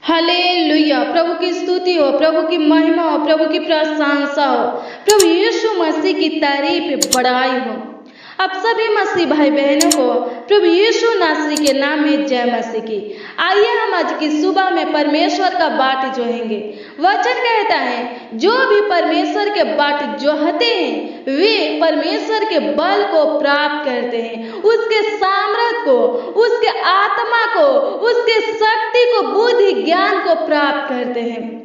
Hallelujah. प्रभु की स्तुति हो, प्रभु की महिमा हो, प्रभु की प्रशंसा हो, प्रभु यीशु मसीह की तारीफ बड़ाई हो। अब सभी मसीह भाई बहनों को प्रभु यीशु नासरी के नाम में जय मसीह की। आइए हम आज की सुबह में परमेश्वर का बाट जोहेंगे। वचन कहता है जो भी परमेश्वर के बाट जोहते हैं वे परमेश्वर के बल को प्राप्त करते हैं, उसके सामर्थ को, उसके आत्मा को, उसके शक्ति को, बुद्धि ज्ञान को प्राप्त करते हैं।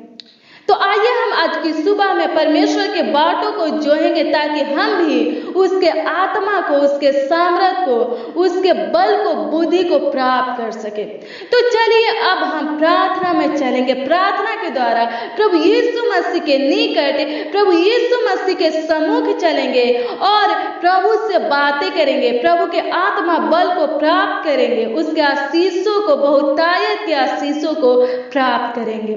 तो आइए हम आज की सुबह में परमेश्वर के बातों को जोहेंगे ताकि हम भी उसके आत्मा को, उसके सामर्थ को, उसके बल को, बुद्धि को प्राप्त कर सके। तो चलिए अब हम प्रार्थना में चलेंगे। प्रार्थना के द्वारा प्रभु यीशु मसीह के निकट, प्रभु यीशु मसीह के सम्मुख चलेंगे और प्रभु से बातें करेंगे, प्रभु के आत्मा बल को प्राप्त करेंगे, उसके आशीषों को, बहुतायत के आशीषों को प्राप्त करेंगे।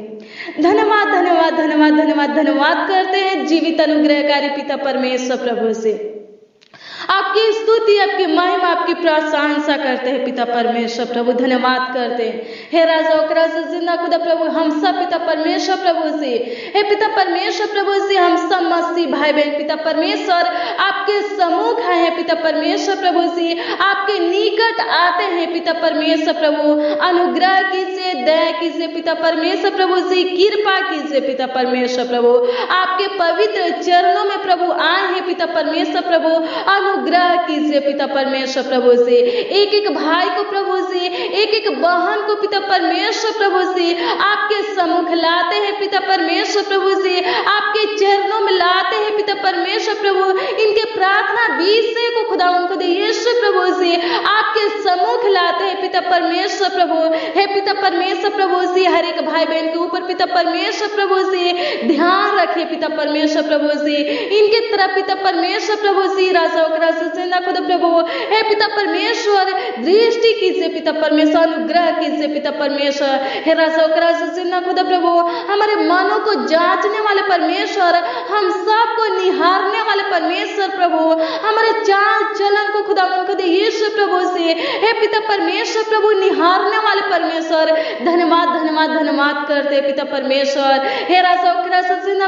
धन्यवाद धन्यवाद धन्यवाद धन्यवाद धन्यवाद करते हैं जीवित अनुग्रहकारी पिता परमेश्वर प्रभु से। आपकी स्तुति, आपकी महिमा, आपकी प्रशंसा करते हैं पिता परमेश्वर प्रभु। धन्यवाद करते हैं हे राजा राजा जिंदा खुदा प्रभु। हम सब पिता परमेश्वर प्रभु से, हे पिता परमेश्वर प्रभु से हम सब मसीह भाई बहन पिता परमेश्वर आपके सम्मुख आए हैं पिता परमेश्वर प्रभु से, आपके निकट आते हैं पिता परमेश्वर प्रभु। अनुग्रह कीजिए, दया कीजिए पिता परमेश्वर प्रभु से, कृपा कीजिए पिता परमेश्वर प्रभु। आपके पवित्र चरणों में प्रभु आए हैं पिता परमेश्वर प्रभु। अनुग्रह कीजिए पिता परमेश्वर प्रभु से, एक एक भाई को प्रभु से, एक एक बहन को पिता परमेश्वर प्रभु से आपके सम्मुख लाते हैं पिता परमेश्वर प्रभु से, आपके चरणों में लाते हैं पिता परमेश्वर प्रभु। इनके प्रार्थना विषय को खुदा उनको दे यीशु प्रभु से आपके सम्मुख लाते हैं पिता परमेश्वर प्रभु। हे पिता परमेश्वर प्रभु से हर एक भाई बहन के ऊपर पिता परमेश्वर प्रभु से ध्यान रखे पिता परमेश्वर प्रभु से, इनके तरफ पिता परमेश्वर प्रभु से राजा खुद प्रभु। हे पिता परमेश्वर दृष्टि कीजिए पिता परमेश्वर, अनुग्रह कीजिए पिता परमेश्वर। हे राजा खुद प्रभु, हमारे मनों को जांचने वाले परमेश्वर, हम सबको निहारने वाले परमेश्वर प्रभु, हमारे चाल चलन को खुदा खुद यीशु प्रभु से हे पिता परमेश्वर प्रभु निहारने वाले परमेश्वर। धन्यवाद धन्यवाद धन्यवाद करते पिता परमेश्वर। हे राजा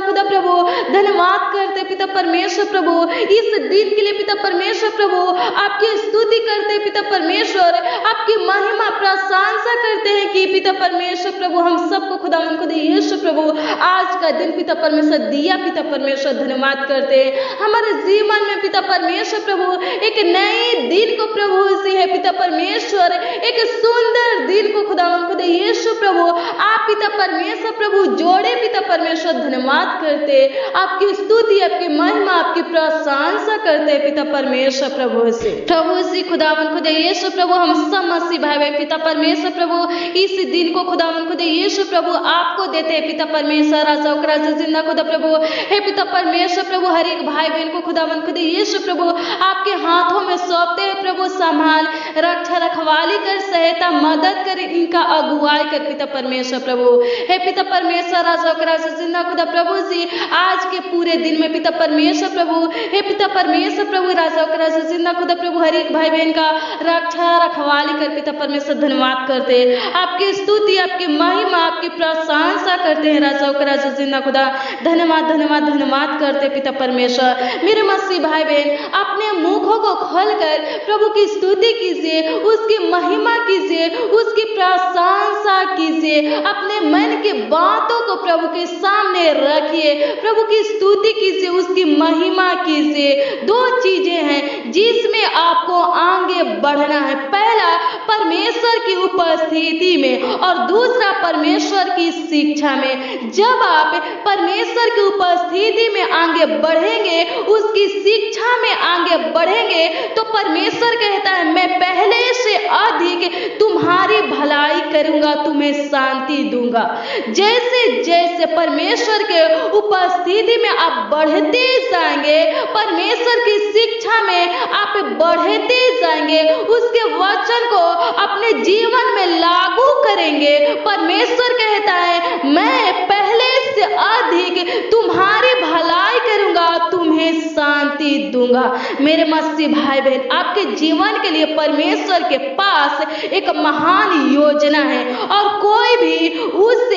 खुद प्रभु, धन्यवाद करते पिता परमेश्वर प्रभु। इस दिन के लिए पिता परमेश्वर प्रभु आपकी स्तुति करते पिता परमेश्वर, आपकी महिमा प्रशंसा करते हैं कि पिता परमेश्वर प्रभु हम सबको खुदा खुद यीशु प्रभु आज का दिन पिता परमेश्वर दिया पिता परमेश्वर। धन्यवाद करते हैं हमारे जीवन में पिता परमेश्वर प्रभु एक नए दिन को प्रभु से है पिता परमेश्वर, एक सुंदर दिन को खुदा खुद यीशु प्रभु आप पिता परमेश्वर प्रभु जोड़े पिता परमेश्वर। धन्यवाद करते आपकी स्तुति, आपकी महिमा, आपकी प्रशंसा करते पिता परमेश्वर प्रभु से खुदावन खुद यीशु प्रभु। हम सब मसीह भाई बहन पिता परमेश्वर प्रभु इस दिन को खुदावन खुद यीशु प्रभु आपको देते हैं पिता परमेश्वर। राजा जिंदा खुदा प्रभु, हे पिता परमेश्वर प्रभु हर एक भाई बहन को खुदावन खुद यीशु प्रभु आपके हाथों में सौंपते हैं प्रभु। संभाल, रक्षा, रखवाली कर, सहायता, मदद कर, इनका अगुवाई कर पिता परमेश्वर प्रभु। हे पिता परमेश्वर राजा जिंदा खुदा प्रभु जी आज के पूरे दिन में पिता परमेश्वर प्रभु, हे पिता परमेश्वर प्रभु राजा जिंदा खुदा प्रभु हर एक भाई बहन का रक्षा रखवाली कर पिता परमेश्वर। धन्यवाद करते हैं आपकी स्तुति, आपकी महिमा, आपकी प्रशंसा करते हैं राजा जिंदा खुदा। धन्यवाद धन्यवाद धन्यवाद करते पिता परमेश्वर। मेरे मसीह भाई बहन अपने मुखों को खोलकर प्रभु की स्तुति कीजिए, उसकी महिमा कीजिए, उसकी प्रशंसा कीजिए। अपने मन के बातों को प्रभु के सामने रखिए, प्रभु की स्तुति कीजिए, उसकी महिमा कीजिए। दो चीजें हैं जिसमें आपको आगे बढ़ना है, पहला परमेश्वर की उपस्थिति में और दूसरा परमेश्वर की शिक्षा में। जब आप परमेश्वर की उपस्थिति में आगे बढ़ेंगे, उसकी शिक्षा में आगे बढ़ेंगे तो परमेश्वर कहता है मैं पहले से अधिक तुम्हारी भलाई करूंगा, तुम्हें शांति दूंगा। जैसे जैसे परमेश्वर के उपस्थिति में आप बढ़ते जाएंगे, परमेश्वर की शिक्षा में आप बढ़ते जाएंगे, उसके वचन को अपने जीवन में लागू करेंगे, परमेश्वर कहता है मैं पहले से अधिक तुम्हारी भलाई करूंगा, तुम्हें शांति दूंगा। मेरे मसीह भाई बहन आपके जीवन के लिए परमेश्वर के पास एक महान योजना है और कोई भी उस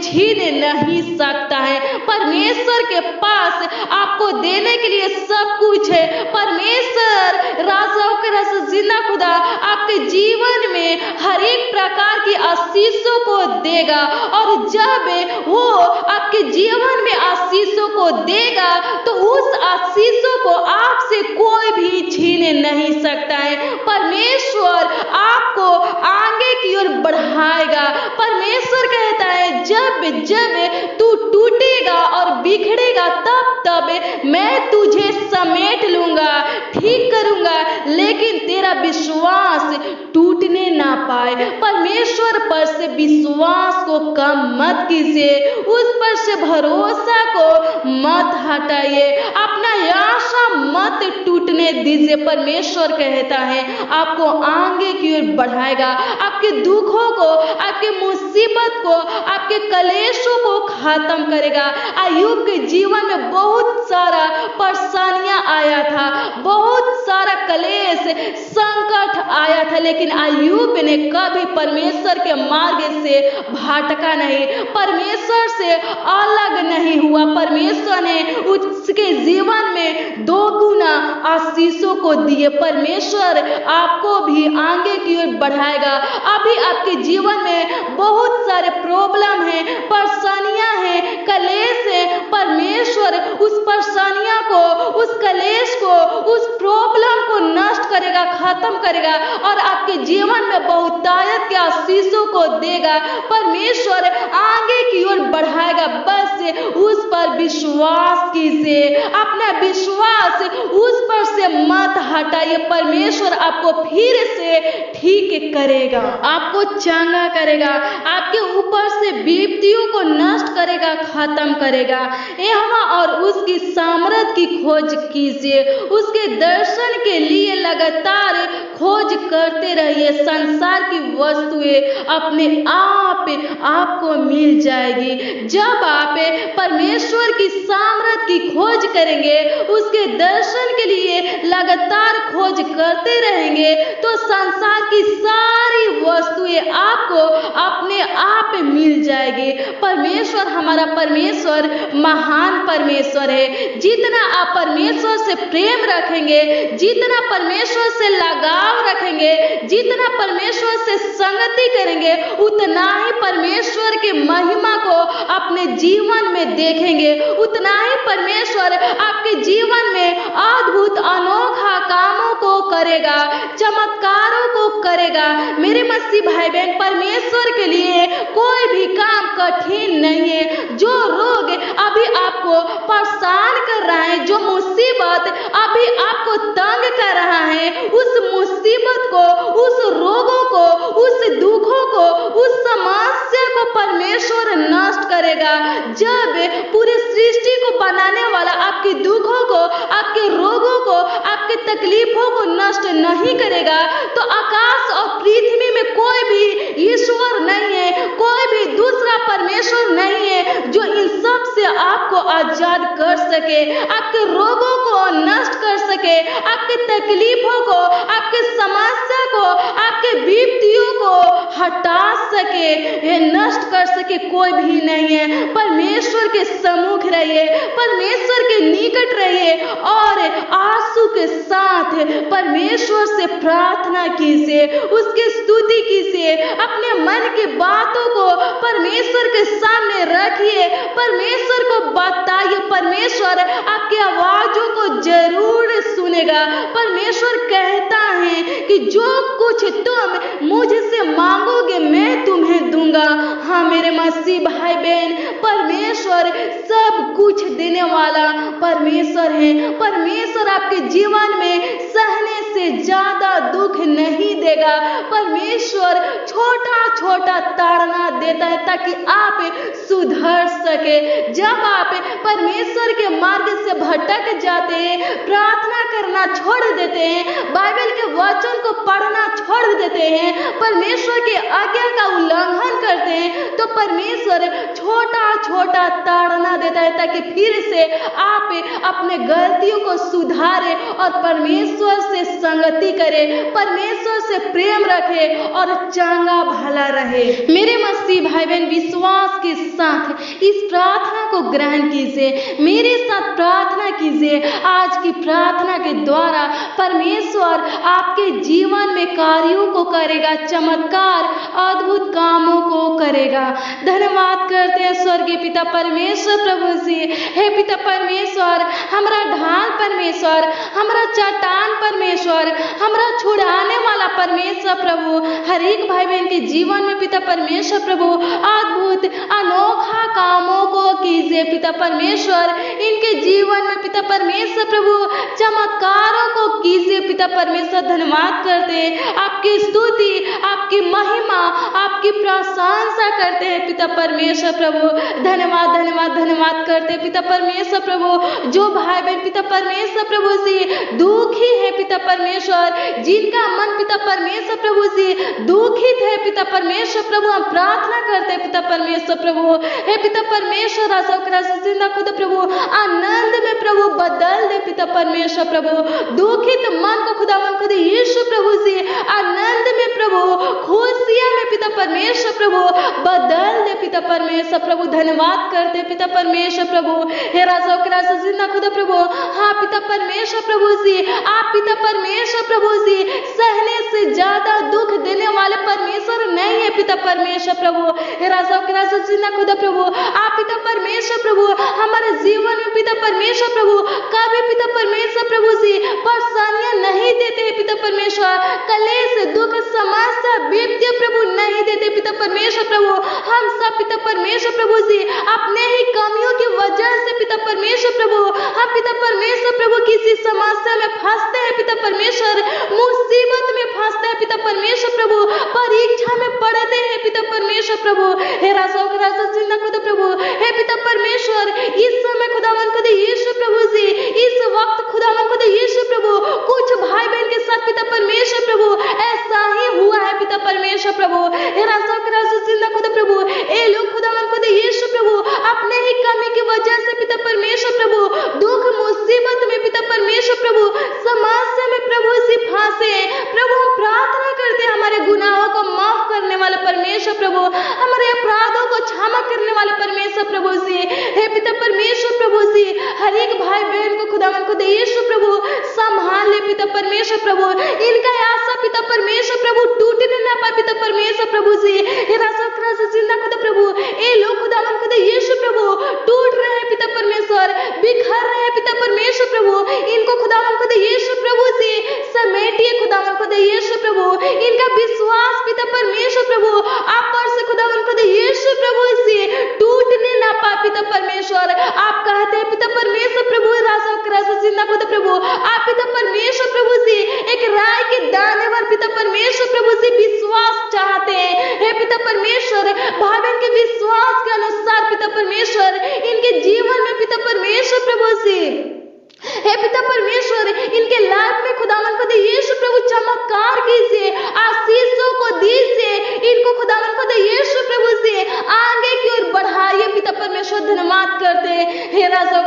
छीन नहीं सकता है। परमेश्वर के पास आपको देने के लिए सब कुछ है। परमेश्वर राजाओं के राजा जिंदा खुदा आपके जीवन में हर एक प्रकार की आशीषों को देगा, और जब वो आपके जीवन में आशीषों को देगा तो उस आशीषों को आपसे कोई भी छीन नहीं सकता है। परमेश्वर आपको आगे की ओर बढ़ाएगा। परमेश्वर कहता है जब जब तू टूटेगा और बिखरेगा तब मैं तुझे समेट लूंगा, ठीक करूंगा, लेकिन तेरा विश्वास टूटने ना पाए। परमेश्वर पर से विश्वास को कम मत कीजिए, उस पर से भरोसा को मत हटाइए, अपना आशा मत टूटने दीजिए। परमेश्वर कहता है आपको आगे की ओर बढ़ाएगा, आपके दुखों को, आपके मुसीबत को, आपके कलेशों को खत्म करेगा। अय्यूब के जीवन में बहुत सारा परेशानियां आया था, बहुत सारा कलेश संकट आया था, लेकिन अय्यूब ने कभी परमेश्वर के मार्ग से भटका नहीं, परमेश्वर से अलग नहीं हुआ। परमेश्वर ने उसके जीवन में 2 गुना आशीषों को दिए। परमेश्वर आपको भी आगे की ओर बढ़ाएगा। अभी आपके जीवन में बहुत सारे प्रॉब्लम है, परेशानियां हैं, कलेश है। परमेश्वर उस परेशानियां को, उस कलेश को, उस प्रॉब्लम को नष्ट करेगा, खत्म करेगा, और आपके जीवन में बहुतायत के आशीषों को देगा। परमेश्वर आगे की ओर बढ़ाएगा। बस उस पर विश्वास कीजिए, अपना विश्वास उस पर से मत हटाइए। परमेश्वर आपको फिर से ठीक करेगा, आपको चंगा करेगा, आपके ऊपर से विपत्तियों को नष्ट करेगा, खत्म करेगा। यहोवा और उसकी सामर्थ की खोज कीजिए, उसके दर्शन के लिए लगातार खोज करते रहिए। संसार की वस्तुएं अपने आप आपको मिल जाएगी। जब आप परमेश्वर की सामर्थ की खोज करेंगे, उसके दर्शन के लिए लगातार खोज करते रहेंगे, तो संसार की सारी वस्तुएं आपको अपने आप मिल जाएगी। परमेश्वर, हमारा परमेश्वर महान परमेश्वर है। जितना आप परमेश्वर से प्रेम रखेंगे, जितना परमेश्वर से लगाव रखेंगे, जितना परमेश्वर से संगति करेंगे, उतना ही परमेश्वर के महिमा को अपने जीवन में देखेंगे, उतना ही परमेश्वर आपके जीवन में अद्भुत अनोखा कामों को करेगा, चमत्कारों को करेगा। मेरे मसीह भाई बहन, परमेश्वर के लिए कोई भी काम कठिन नहीं है। जो रोग अभी आपको परेशान कर रहा है, जो मुसीबत अभी आपको तंग कर रहा है, उस मुसीबत को, उस रोगों को, उस दुखों को, उस समस्या को परमेश्वर नष्ट करेगा। जब पूरी सृष्टि को बनाने वाला आपके दुखों को, आपके रोगों को, आपके तकलीफों को नष्ट नहीं करेगा, तो आकाश और पृथ्वी में कोई भी ईश्वर नहीं है, कोई भी दूसरा परमेश्वर नहीं है जो इन सब से आपको आजाद कर सके, आपके रोगों को नष्ट कर सके, आपके तकलीफों को, आपके समस्या को, आपके विपत्तियों को हटा सके, नष्ट कर सके कोई भी नहीं है। परमेश्वर के सम्मुख रहिए, परमेश्वर के निकट रहिए, और आंसू के साथ परमेश्वर से प्रार्थना कीजिए, उसकी स्तुति कीजिए, अपने मन की बातों को परमेश्वर के सामने रखिए, परमेश्वर को बताइए। परमेश्वर आपकी आवाजों को जरूर सुनेगा। परमेश्वर कहता है कि जो कुछ तुम मुझसे मांगोगे मैं तुम्हें दूंगा। हाँ मेरे मसीह भाई बहन, परमेश्वर सब कुछ देने वाला परमेश्वर है। परमेश्वर आपके जीवन में सहने से ज्यादा दुख नहीं देगा। परमेश्वर छोटा छोटा ताड़ना देता है ताकि आप सुधर सके। जब आप परमेश्वर के मार्ग से भटक जाते हैं, प्रार्थना करना छोड़ देते हैं, बाइबल के वचन को पढ़ना छोड़ देते हैं, परमेश्वर के आज्ञा का उल्लंघन करते हैं, तो परमेश्वर छोटा छोटा ताड़ना देता है ताकि फिर से आप अपने गलतियों को सुधारे और परमेश्वर से संगति करे, परमेश्वर से प्रेम रखे और चंगा भला रहे। मेरे मसीह भाई बहन, विश्वास के साथ इस प्रार्थना को ग्रहण कीजिए, मेरे साथ प्रार्थना कीजिए। आज की प्रार्थना के द्वारा परमेश्वर आपके जीवन में कार्यों को करेगा, चमत्कार अद्भुत कामों को करेगा। धन्यवाद करते हैं स्वर्गीय पिता परमेश्वर प्रभु जी। हे पिता परमेश्वर, हमारा ढाल परमेश्वर, हमारा चट्टान परमेश्वर, हमारा छुड़ाने वाला परमेश्वर प्रभु, हर एक भाई बहन के जीवन में पिता परमेश्वर प्रभु अद्भुत अनोखा कामों को कीजिए पिता परमेश्वर। इनके जीवन में पिता परमेश्वर प्रभु चमत्कारों को कीजिए पिता परमेश्वर। धन्यवाद करते हैं, आपकी स्तुति, आपकी महिमा, आपकी प्रशंसा करते हैं पिता परमेश्वर प्रभु। धन्यवाद धन्यवाद धन्यवाद करते हैं पिता परमेश्वर प्रभु। जो भाई बहन पिता परमेश्वर प्रभु जी दुखी है पिता परमेश्वर, जिनका मन पिता परमेश्वर प्रभु जी दुखित है पिता परमेश्वर प्रभु, हम प्रार्थना करते हैं पिता परमेश्वर प्रभु। हे पिता परमेश्वर, जिंदा खुद प्रभु आनंद में प्रभु बदल दे पिता परमेश्वर प्रभु। दुखित मन को खुदावन खुद यीशु प्रभु जी आनंद में प्रभु, खुशियां में पिता परमेश्वर प्रभु बदल दे पिता परमेश्वर प्रभु। धन्यवाद करते पिता परमेश्वर प्रभु। हे राजा जिंदा खुद प्रभु, हाँ पिता परमेश्वर प्रभु जी, आप पिता परमेश्वर प्रभु जी सहने से ज्यादा दुख देने वाले परमेश्वर नहीं है पिता परमेश्वर प्रभु। हे राजा जिंदा खुद प्रभु, आप पिता परमेश्वर प्रभु हमारे जीवन में पिता परमेश्वर प्रभु कभी पिता परमेश्वर प्रभु जी परेशानियां नहीं देते हैं पिता परमेश्वर, कलेश दुख समस्या विपत्ति प्रभु नहीं देते पिता परमेश्वर प्रभु। हम सब पिता परमेश्वर प्रभु जी अपने ही कमियों की वजह से पिता परमेश्वर प्रभु, हम पिता परमेश्वर प्रभु किसी समस्या में फंसते हैं पिता परमेश्वर, मुसीबत में फंसते हैं पिता परमेश्वर प्रभु, परीक्षा में पढ़ते हैं पिता परमेश्वर प्रभु। हे राजा जिंदा खुद प्रभु, हे पिता परमेश्वर, इस समय खुदावन खुद यीशु प्रभु जी, इस वक्त खुदावन खुद यीशु प्रभु कुछ भाई बहन के साथ पिता परमेश्वर प्रभु ऐसा ही हुआ है पिता परमेश्वर प्रभु। हे राजा जिंदा खुद प्रभु, ए लोग खुदावन खुद यीशु प्रभु अपने ही कमी की वजह से पिता परमेश्वर प्रभु दुख मुसीबत में पिता परमेश्वर प्रभु समस्या में प्रभु से फांसे प्रभु। हम प्रार्थना करते हैं हमारे गुनाहों को माफ करने वाले परमेश्वर प्रभु, हमारे अपराधों को क्षमा करने वाले परमेश्वर प्रभु जी। हे पिता परमेश्वर प्रभु जी, हर एक भाई बहन को खुदावन खुद यीशु प्रभु संभाल ले पिता परमेश्वर प्रभु, इनका आशा पिता परमेश्वर प्रभु टूटने ना पाए पिता परमेश्वर प्रभु जी। हे राजा जिंदा खुद प्रभु, ए लोग खुदावन खुद यीशु प्रभु टूट रहे हैं पिता परमेश्वर, बिखर रहे हैं पिता परमेश्वर प्रभु, इनको खुदावन खुद यीशु प्रभु जी समेटिए खुदावन खुद यीशु प्रभु, इनका विश्वास पिता परमेश्वर प्रभु आप पर से खुदावन खुद यीशु प्रभु से टूटने ना पाए पिता परमेश्वर। आप कहते हैं पिता परमेश्वर प्रभु, राजा जिंदा खुद प्रभु, आप पिता परमेश्वर प्रभु जी एक राय के दाने पर पिता परमेश्वर प्रभु जी विश्वास चाहते हैं। हे पिता परमेश्वर, भाई बहन के विश्वास के अनुसार पिता परमेश्वर इनके जीवन में पिता परमेश्वर प्रभु जी, हे पिता परमेश्वर इनके लाइफ में खुदावन खुद यीशु प्रभु चमत्कार कीजिए, आशीषों को दीजिए, इनको खुदावन खुद यीशु प्रभु से आगे की ओर बढ़ाइए पिता परमेश्वर। धन्यवाद करते हे राजा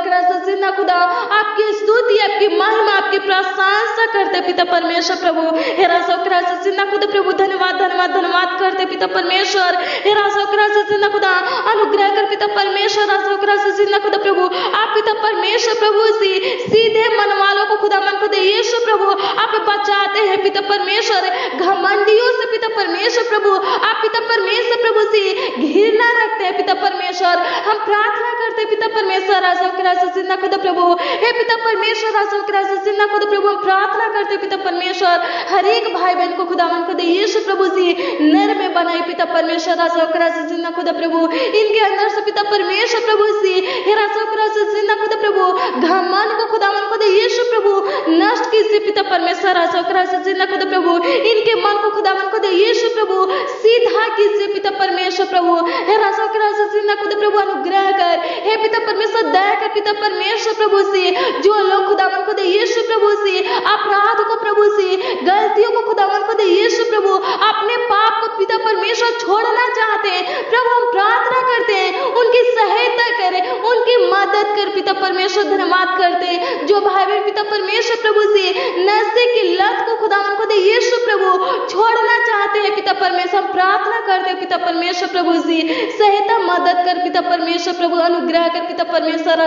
जिंदा खुदा, आपकी स्तुति, आपकी महिमा, आपकी प्रशंसा करते पिता परमेश्वर प्रभु। हे राजा जिंदा खुदा प्रभु, धन्यवाद धन्यवाद धन्यवाद करते पिता परमेश्वर। हे राजा जिंदा खुदा, अनुग्रह कर पिता परमेश्वर। राजा जिंदा खुदा प्रभु, आप पिता परमेश्वर प्रभु से सीधे मन वालों को खुदावन खुद यीशु प्रभु आप बचाते हैं पिता परमेश्वर, घमंडियों से पिता परमेश्वर प्रभु आप पिता परमेश्वर प्रभु से घृणा रखते हैं पिता परमेश्वर। हम प्रार्थना करते हैं पिता परमेश्वर, राजा जिंदा खुद प्रभु, हे पिता परमेश्वर, राजा जिंदा खुद प्रभु, हम प्रार्थना करते हैं पिता परमेश्वर हर एक भाई बहन को खुदावन खुद यीशु प्रभु से नर में बनाए पिता परमेश्वर। राजा जिंदा खुद प्रभु, इनके अंदर से पिता परमेश्वर प्रभु से, हे राजा जिंदा खुद प्रभु घमंड को खुदावन खुद यीशु प्रभु नष्ट कीजिए पिता परमेश्वर। राजा जिंदा खुद प्रभु, इनके मन को खुदावन खुद यीशु प्रभु सीधा कीजिए पिता परमेश्वर प्रभु। हे राजा के राजा जिंदा खुदा प्रभु अनुग्रह कर। हे पिता परमेश्वर दया कर पिता परमेश्वर प्रभु से जो लोग खुदावन खुदा यीशु प्रभु से अपराध को प्रभु से गलतियों को खुदावन खुदा यीशु प्रभु अपने पाप को पिता परमेश्वर छोड़ना चाहते हैं प्रभु, हम प्रार्थना करते हैं उनकी सहायता करें, उनकी मदद कर पिता परमेश्वर। धन्यवाद करते हैं जो भाई बहन पिता परमेश्वर प्रभु से नशे की लत को खुदावन खुदा यीशु प्रभु छोड़ना चाहते हैं पिता परमेश्वर, हम प्रार्थना करते हैं पिता परमेश्वर प्रभु से सहायता मदद कर पिता परमेश्वर प्रभु, अनुग्रह कर पिता परमेश्वर।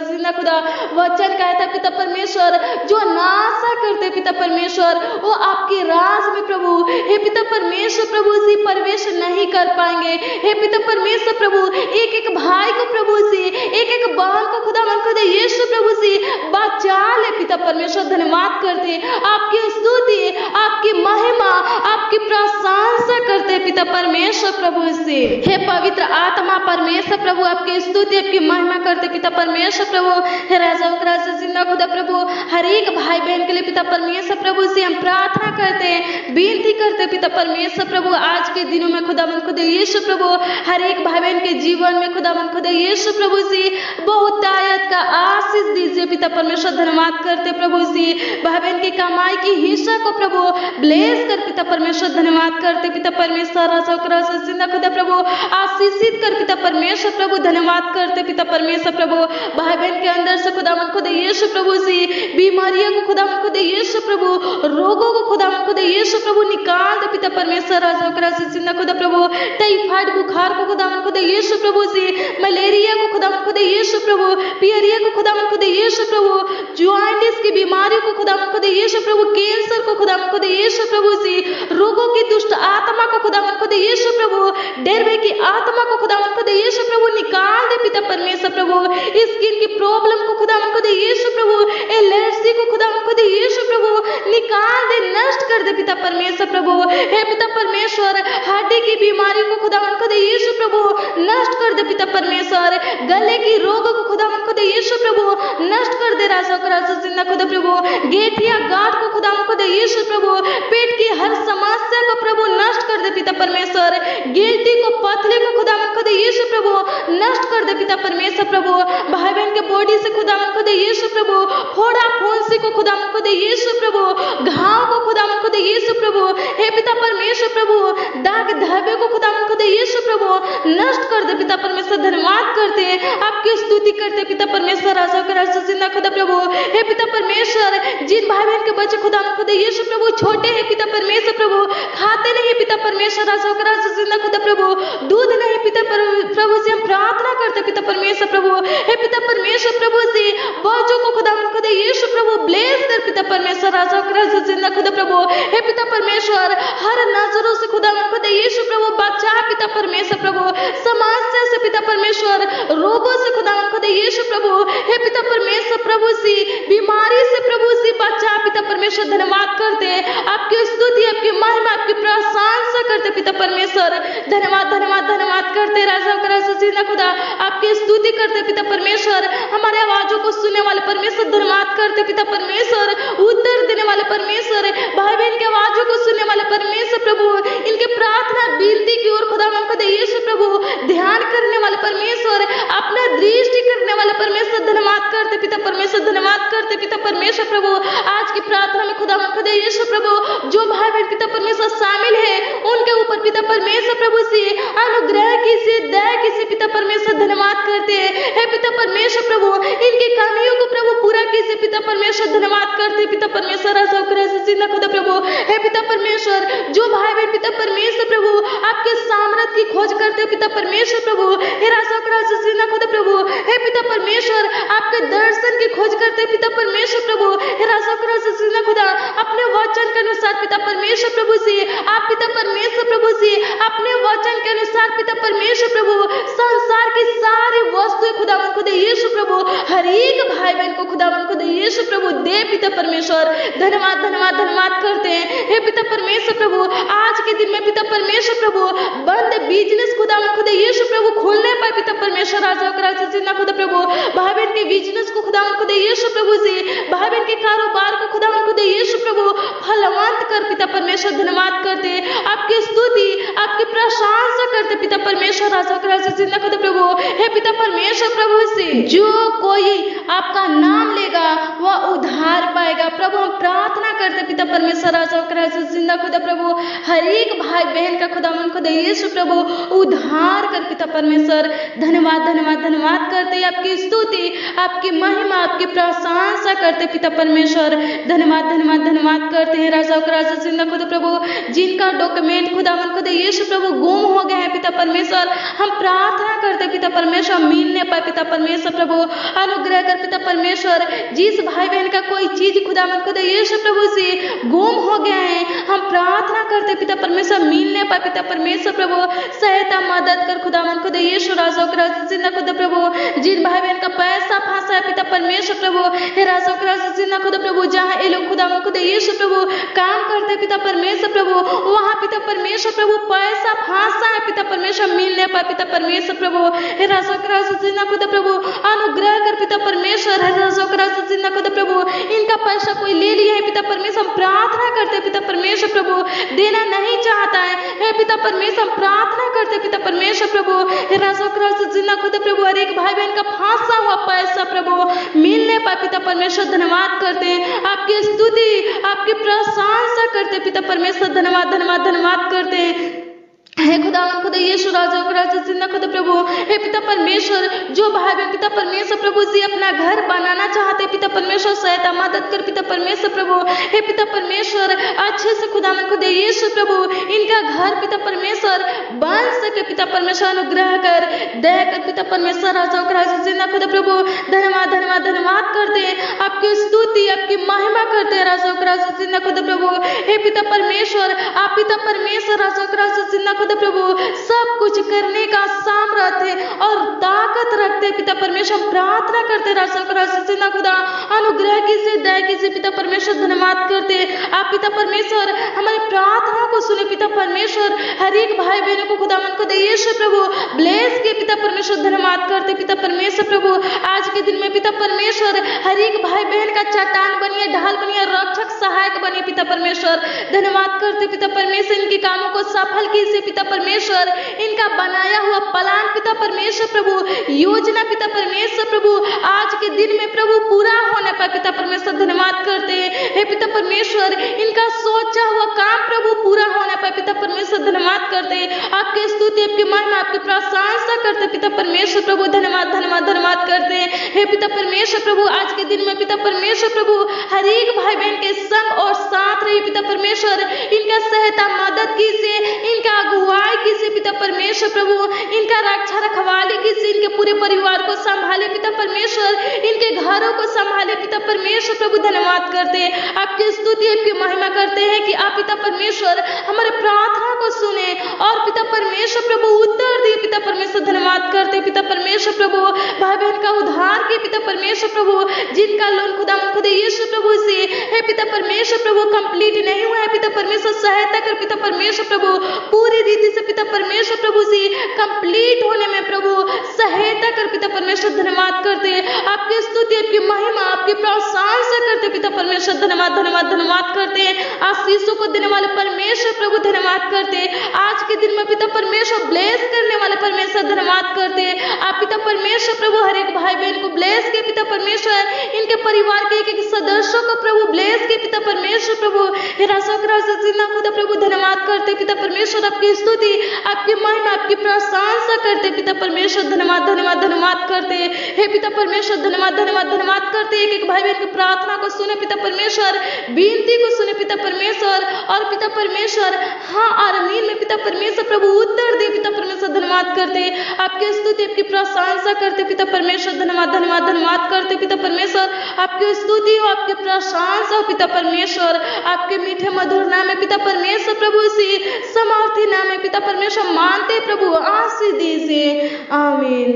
जिंदा खुदा वचन कहता पिता परमेश्वर जो नाशा करते पिता परमेश्वर वो आपके राज में प्रभु हे पिता परमेश्वर प्रभु से प्रवेश नहीं कर पाएंगे। हे पिता परमेश्वर प्रभु एक एक भाई को प्रभु से एक एक बहन को खुदा मन खुदा यीशु प्रभु से बचा ले पिता परमेश्वर। धन्यवाद करते आपकी स्तुति आपकी महिमा आपकी प्रशंसा करते पिता परमेश्वर प्रभु से। हे पवित्र आत्मा परमेश्वर प्रभु आपकी स्तुति आपकी महिमा करते पिता परमेश्वर प्रभु। हे राजा जिंदा खुदा प्रभु हर एक भाई बहन के लिए पिता परमेश्वर प्रभु से हम प्रार्थना करते हैं, विनती करते पिता परमेश्वर प्रभु आज के दिनों में खुदा मन खुदा यीशु प्रभु हर एक भाई बहन के जीवन में खुदा मन खुदा यीशु प्रभु से बहुत आयत का आशीष दीजिए पिता परमेश्वर। धन्यवाद करते प्रभु से भाई बहन की कमाई की हिस्सा को प्रभु ब्लेस कर पिता परमेश्वर। धन्यवाद करते पिता परमेश्वर। राजा जिंदा खुदा प्रभु आशीषित कर पिता परमेश्वर प्रभु। धन्यवाद करते पिता परमेश्वर प्रभु भाई बहन के अंदर से खुदा मन खुदा यीशु प्रभु से बीमारियों को खुदा मन खुदा यीशु प्रभु रोगों को खुदा मन खुदा यीशु प्रभु निकाल दे पिता परमेश्वर। राजा जिंदा खुदा प्रभु टाइफाइड बुखार को खुदा मन खुदा यीशु प्रभु से मलेरिया को खुदा मन खुदा यीशु प्रभु पीरिया को खुदा मन खुदा यीशु प्रभु जॉइंटिस की बीमारी को खुदा मन खुदा यीशु प्रभु कैंसर को खुदा मन खुदा यीशु प्रभु से रोगों की दुष्ट आत्मा को खुदा मन खुदा यीशु प्रभु डरवे की आत्मा को खुदा मन खुदा यीशु प्रभु निकाल दे पिता परमेश्वर प्रभु। स्किन की प्रॉब्लम को खुदा मन खुदा यीशु प्रभु एलर्जी को खुदा मन खुदा यीशु प्रभु निकाल दे नष्ट कर दे पिता परमेश्वर प्रभु। हे पिता परमेश्वर हड्डी की बीमारी को खुदा मन खुदा यीशु प्रभु नष्ट कर दे पिता परमेश्वर। गले की रोग को खुदा मन खुदा यीशु प्रभु नष्ट कर दे राजा जिंदा खुदा प्रभु। गेठिया गांठ को खुदा मन खुदा यीशु प्रभु पेट की हर समस्या को प्रभु नष्ट कर दे पिता परमेश्वर। गिल्टी को पथरी को खुदा मन खुदा यीशु प्रभु नष्ट कर दे पिता परमेश्वर प्रभु। भाई बहन के बॉडी से खुदा मन खुदा यीशु प्रभु फोड़ा फुंसी को खुदा मन खुदा यीशु प्रभु घाव को खुदा मन खुदा यीशु प्रभु हे पिता परमेश्वर प्रभु दाग धब्बे को खुदा मन खुदा यीशु प्रभु नष्ट कर दे पिता परमेश्वर। धन्यवाद करते आपकी स्तुति करते पिता परमेश्वर। राजा जिंदा खुदा प्रभु हे पिता परमेश्वर जिन भाई बहन के बच्चे खुदा मन खुदा यीशु प्रभु छोटे हैं पिता परमेश्वर प्रभु खाते नहीं पिता परमेश्वर। राजा जिंदा खुदा प्रभु दूध नहीं पिता प्रभु से हम प्रार्थना करते पिता परमेश्वर प्रभु। हे पिता परमेश्वर प्रभु से बच्चों को खुदा मन खुदा यीशु प्रभु ब्लेस कर पिता परमेश्वर। राजा जिंदा खुदा प्रभु हे पिता परमेश्वर हर नजरों से खुदा मन खुदा यीशु प्रभु बचा पिता परमेश्वर प्रभु। समस्या से पिता परमेश्वर रोगों से खुदा मन खुदा यीशु प्रभु हे पिता परमेश्वर प्रभु से बीमारी से प्रभु से बचा पिता परमेश्वर। धन्यवाद करते आपकी स्तुति आपकी महिमा आपकी प्रशंसा करते पिता परमेश्वर। धन्यवाद धन्यवाद धन्यवाद करते राजा जिंदा खुदा आपकी स्तुति करते पिता परमेश्वर। हमारे आवाजों को सुनने वाले परमेश्वर धन्यवाद करते पिता परमेश्वर। उत्तर देने वाले परमेश्वर भाई बहन की आवाजों को सुनने वाले परमेश्वर प्रभु इनके प्रार्थना विनती की ओर खुदा मन खुदा यीशु प्रभु ध्यान करने वाले परमेश्वर अपना दृष्टि करने वाले परमेश्वर धन्यवाद करते पिता परमेश्वर। धन्यवाद करते पिता परमेश्वर प्रभु आज की प्रार्थना में खुदा मन खुदा यीशु प्रभु जो भाई बहन पिता परमेश्वर शामिल है उनके ऊपर पिता परमेश्वर प्रभु से अनुग्रह कीजिए दया कीजिए पिता परमेश्वर। धन्यवाद करते हैं पिता परमेश्वर प्रभु इनकी कमियों को प्रभु पूरा कीजिए पिता परमेश्वर। धन्यवाद करते पिता परमेश्वर। जिंदा खुदा प्रभु हे पिता परमेश्वर जो भाई बहन पिता परमेश्वर प्रभु आपके सामर्थ की खोज करते पिता परमेश्वर प्रभु हे राजा जिंदा खुदा प्रभु हे पिता परमेश्वर आपके दर्शन की खोज करते पिता परमेश्वर प्रभु हे राजा जिंदा खुदा अपने वचन के अनुसार पिता परमेश्वर प्रभु से आप पिता परमेश्वर प्रभु से अपने वचन के अनुसार पिता परमेश्वर प्रभु संसार की सारी वस्तुएं खुदा मन खुदा यीशु प्रभु हर एक भाई बहन को खुदा मन खुदा यीशु प्रभु दे पिता परमेश्वर। धन्यवाद धन्यवाद धन्यवाद करते हैं हे पिता परमेश्वर प्रभु आज के दिन में पिता परमेश्वर प्रभु बंद बिजनेस खुदा मन खुदा यीशु प्रभु खोलने पाए पिता परमेश्वर। राजा जिंदा खुदा प्रभु भाई बहन के बिजनेस को खुदावन खुदा यीशु प्रभु से, भाई बहन के कारोबार को खुदावन खुदा यीशु प्रभु फलवंत कर पिता परमेश्वर। धन्यवाद करते, आपकी स्तुति, आपकी प्रशंसा करते पिता परमेश्वर। राजा का राजा जिंदा खुदा प्रभु, हे पिता परमेश्वर प्रभु से जो कोई आपका नाम लेगा वह उद्धार पाएगा प्रभु। हम प्रार्थना करते पिता परमेश्वर, राजा का राजा जिंदा खुदा प्रभु, हर एक भाई बहन का खुदावन खुदा यीशु प्रभु उद्धार कर पिता परमेश्वर। धन्यवाद धन्यवाद धन्यवाद करते, आपकी स्तुति, आपकी महिमा, आपकी प्रशंसा करते पिता परमेश्वर। धन्यवाद धन्यवाद धन्यवाद करते हैं राजा का राजा जिंदा खुदा प्रभु, जिनका डॉक्यूमेंट खुदावन खुदा यीशु प्रभु गुम हो गए हैं पिता परमेश्वर। हम प्रार्थना करते पिता परमेश्वर मिलने पाए पिता परमेश्वर प्रभु, अनुग्रह कर पिता परमेश्वर। जिस भाई बहन का कोई चीज खुदावन खुदा यीशु प्रभु से गुम हो गया है, हम प्रार्थना करते पिता परमेश्वर मिलने पाए पिता परमेश्वर प्रभु। सहायता मदद कर खुदावन खुदा यीशु राजा का राजा जिंदा खुदा प्रभु। जिन भाई बहन का पैसा फंसा है पिता परमेश्वर प्रभु, हे राजा का राजा जिंदा खुदा प्रभु, जहाँ ये लोग खुदावन खुदा यीशु प्रभु काम करते पिता परमेश्वर प्रभु, वहाँ पिता परमेश्वर प्रभु पैसा फंसा है पिता परमेश्वर मिलने पाए पिता परमेश्वर प्रभु। हे राजा का राजा जिंदा खुदा प्रभु, अनुग्रह कर पिता परमेश्वर। हे राजा का राजा जिंदा खुदा प्रभु, इनका पैसा कोई ले लिया है पिता परमेश्वर, हम प्रार्थना करते पिता परमेश्वर प्रभु, देना नहीं चाहता है हे पिता परमेश्वर, हम प्रार्थना करते पिता परमेश्वर प्रभु। हे राजा का राजा जिंदा खुदा प्रभु, हर एक भाई बहन का फंसा हुआ पैसा प्रभु मिलने पाए पिता परमेश्वर। धन्यवाद करते हैं, आपकी स्तुति, आपकी प्रशंसा करते पिता परमेश्वर। धन्यवाद धन्यवाद धन्यवाद करते हैं, हे खुदावन खुदा यीशु राजा का राजा जिंदा खुदा प्रभु। हे पिता परमेश्वर, जो भाई बहन पिता परमेश्वर प्रभु जी अपना घर बनाना चाहते पिता परमेश्वर, सहायता मदद कर पिता परमेश्वर प्रभु। हे पिता परमेश्वर, अच्छे से खुदावन खुदा यीशु प्रभु इनका घर पिता परमेश्वर बन सके पिता परमेश्वर, अनुग्रह कर दया कर पिता परमेश्वर। राजा का राजा जिंदा खुदा प्रभु, धन्यवाद धन्यवाद धन्यवाद करते हैं, आपकी स्तुति, आपकी महिमा करते हैं राजा का राजा जिंदा खुदा प्रभु। हे पिता परमेश्वर, आप पिता परमेश्वर राजा का राजा जिंदा खुदा प्रभु सब कुछ करने का सामर्थ्य और ताकत रखते पिता परमेश्वर। प्रार्थना करते राजा का राजा जिंदा खुदा, अनुग्रह कीजिए, दया कीजिए पिता परमेश्वर। धन्यवाद करते, आप पिता परमेश्वर हमारी प्रार्थना को सुने पिता परमेश्वर। हर एक भाई बहनों को खुदावन खुदा यीशु प्रभु ब्लेस के पिता परमेश्वर। धन्यवाद करते पिता परमेश्वर प्रभु, आज के दिन में पिता परमेश्वर हर एक भाई बहन का चट्टान बनिए, ढाल बनिए, रक्षक सहायक बनिए पिता परमेश्वर। धन्यवाद करते पिता परमेश्वर, इनके कामों को सफल कीजिए पिता परमेश्वर। इनका बनाया हुआ प्लान पिता परमेश्वर प्रभु, योजना पिता परमेश्वर प्रभु, आज के दिन में प्रभु पूरा होने पर पिता परमेश्वर। धन्यवाद करते हे पिता परमेश्वर, इनका सोचा हुआ काम प्रभु पूरा होने पर पिता परमेश्वर। धन्यवाद करते, आपकी स्तुति, आपकी महिमा, आपकी प्रशंसा करते पिता परमेश्वर प्रभु। धन्यवाद धन्यवाद धन्यवाद करते हे पिता परमेश्वर प्रभु, आज के दिन में पिता परमेश्वर प्रभु हर एक भाई बहन के संग और साथ रही पिता परमेश्वर। इनका सहायता मदद कीजिए, इनका अगुवाई कीजिए पिता परमेश्वर प्रभु, इनका रक्षा रखवाली कीजिए, इनके पूरे परिवार को संभाले पिता परमेश्वर, इनके घरों को संभाले पिता परमेश्वर प्रभु। धन्यवाद करते, आपकी स्तुति, आपकी महिमा करते हैं कि आप पिता परमेश्वर हमारे प्रार्थना को सुने और पिता परमेश्वर प्रभु उत्तर दिए पिता परमेश्वर। धन्यवाद करते पिता परमेश्वर प्रभु, भाई बहन का उद्धार किए पिता परमेश्वर प्रभु, जिनका लोन खुदा यीशु प्रभु से हे पिता परमेश्वर प्रभु कंप्लीट नहीं हुआ है पिता परमेश्वर, सहायता कर पिता परमेश्वर प्रभु, पूरी रीति से पिता परमेश्वर प्रभु से कंप्लीट होने में प्रभु सहायता कर पिता परमेश्वर। धन्यवाद करते, आपकी स्तुति, आपकी महिमा, आपकी प्रशंसा करते पिता परमेश्वर। धन्यवाद धन्यवाद धन्यवाद करते, आशीषों को देने वाले परमेश्वर प्रभु। धन्यवाद करते, आज के दिन में पिता परमेश्वर ब्लेस करने वाले परमेश्वर। धन्यवाद करते, आप पिता परमेश्वर प्रभु हर एक भाई बहन को ब्लेस के पिता परमेश्वर, इनके परिवार के एक एक सदस्यों को प्रभु ब्लेस के पिता परमेश्वर प्रभु। हे राजा खुदा प्रभु, धन्यवाद करते पिता परमेश्वर, आपकी स्तुति, आपकी महिमा, आपकी प्रशंसा करते पिता परमेश्वर। धन्यवाद धन्यवाद धन्यवाद करते हे पिता परमेश्वर। धन्यवाद धन्यवाद धन्यवाद करते, एक एक भाई बहन की प्रार्थना को सुने पिता परमेश्वर, विनती को सुने पिता परमेश्वर, और पिता परमेश्वर हाँ आमीन में पिता परमेश्वर प्रभु उत्तर दे पिता परमेश्वर। धन्यवाद करते, आपकी स्तुति, आपकी प्रशंसा करते पिता परमेश्वर। धन्यवाद धन्यवाद धन्यवाद करते पिता परमेश्वर, आपकी स्तुति हो, आपकी प्रशंसा हो पिता परमेश्वर। आपके मीठे मधुर नाम में पिता परमेश्वर प्रभु से समर्थी नाम में पिता परमेश्वर मानते प्रभु, आशीष दीजिए, आमीन।